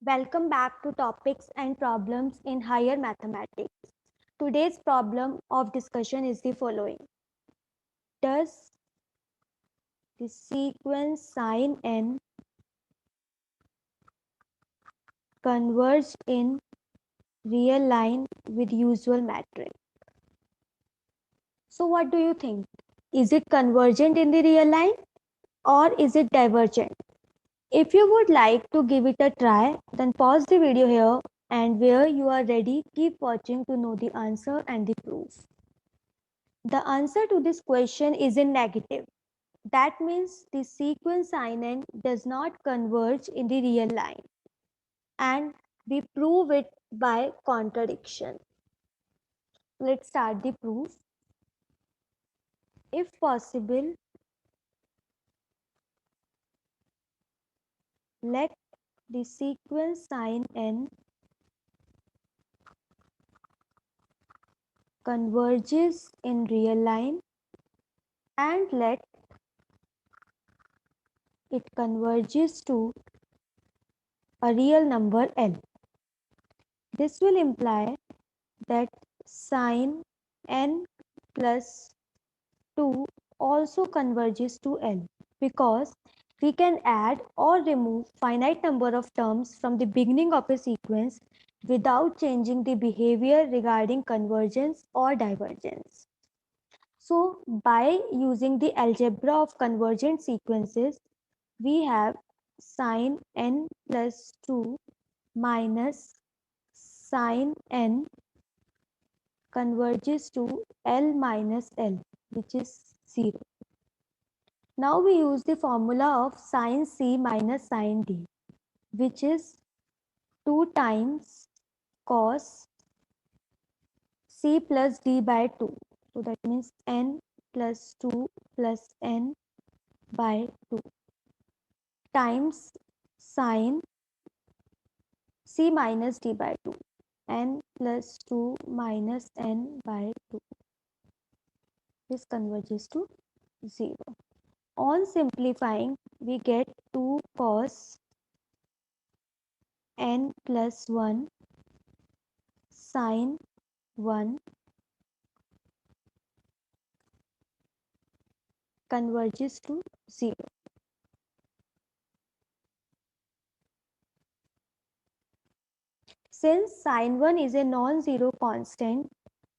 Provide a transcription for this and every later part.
Welcome back to Topics and Problems in Higher Mathematics. Today's problem of discussion is the following. Does the sequence sin n converge in real line with usual matrix? So what do you think? Is it convergent in the real line or is it divergent? If you would like to give it a try, then pause the video here and where you are ready, keep watching to know the answer and the proof. The answer to this question is in negative. That means the sequence sin n does not converge in the real line, and we prove it by contradiction. Let's start the proof. If possible, let the sequence sin n converges in real line and let it converges to a real number L. This will imply that sin n plus 2 also converges to L because we can add or remove finite number of terms from the beginning of a sequence without changing the behavior regarding convergence or divergence. So by using the algebra of convergent sequences, we have sin n plus 2 minus sin n converges to L minus L, which is 0. Now we use the formula of sin C minus sin D, which is 2 times cos C plus D by 2. So that means n plus 2 plus n by 2 times sin C minus D by 2, n plus 2 minus n by 2. This converges to 0. On simplifying, we get 2 cos n plus 1 sin 1 converges to 0. Since sin 1 is a non-zero constant,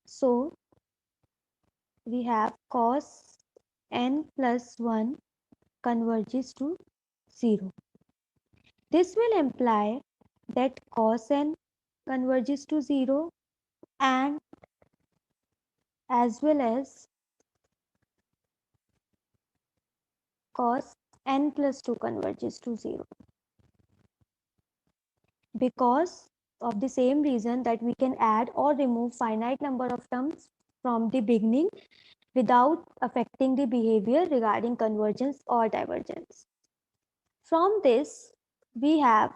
so we have cos n plus 1 converges to 0. This will imply that cos n converges to 0 and as well as cos n plus 2 converges to 0, because of the same reason that we can add or remove finite number of terms from the beginning without affecting the behavior regarding convergence or divergence. From this, we have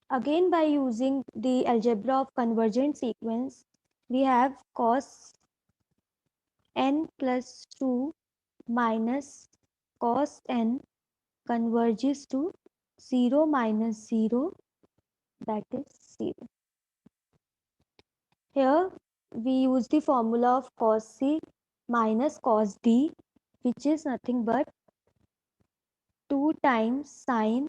again by using the algebra of convergent sequence, we have cos n plus 2 minus cos n converges to 0 minus 0, that is 0. Here we use the formula of cos C minus cos D, which is nothing but 2 times sin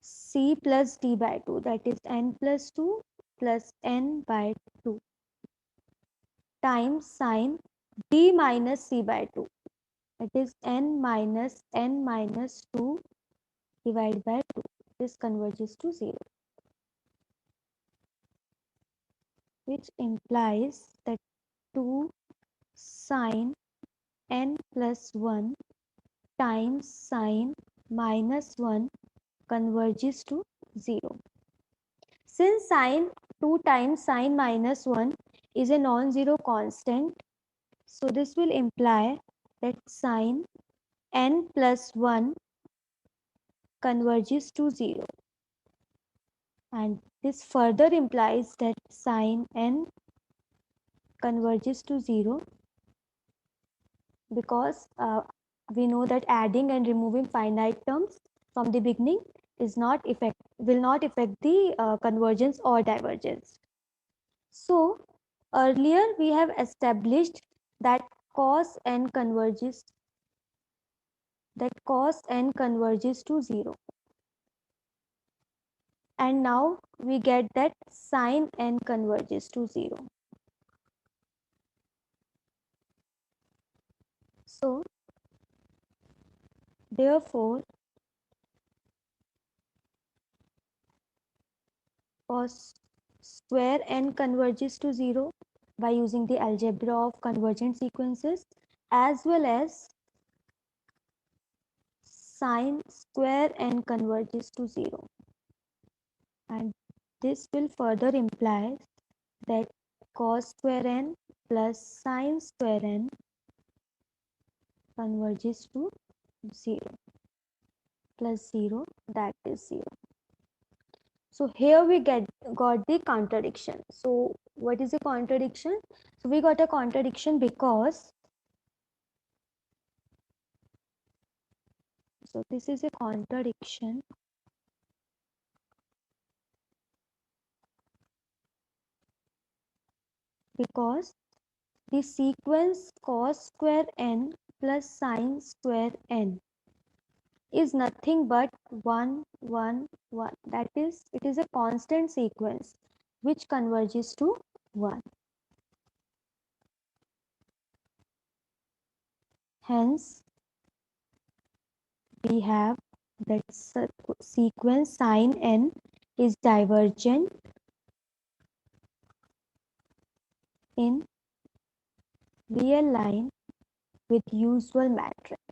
C plus D by 2, that is n plus 2 plus n by 2 times sin D minus C by 2, that is n minus 2 divided by 2. This converges to 0, which implies that 2 sin n plus 1 times sin minus 1 converges to 0. Since sin 2 times sin minus 1 is a non-zero constant, so this will imply that sin n plus 1 converges to 0, and this further implies that sin n converges to 0 because we know that adding and removing finite terms from the beginning will not affect the convergence or divergence. So earlier we have established that cos n converges to 0, and now we get that sin n converges to 0. So therefore cos square n converges to 0 by using the algebra of convergent sequences, as well as sin square n converges to 0, and this will further imply that cos square n plus sin square n converges to 0 plus 0, that is 0. So here we got the contradiction. So what is the contradiction? So we got a contradiction because, so this is a contradiction because the sequence cos square n plus sin square n is nothing but 1 1 1. That is, it is a constant sequence which converges to 1. Hence we have that sequence sin n is divergent in real line with usual matrix.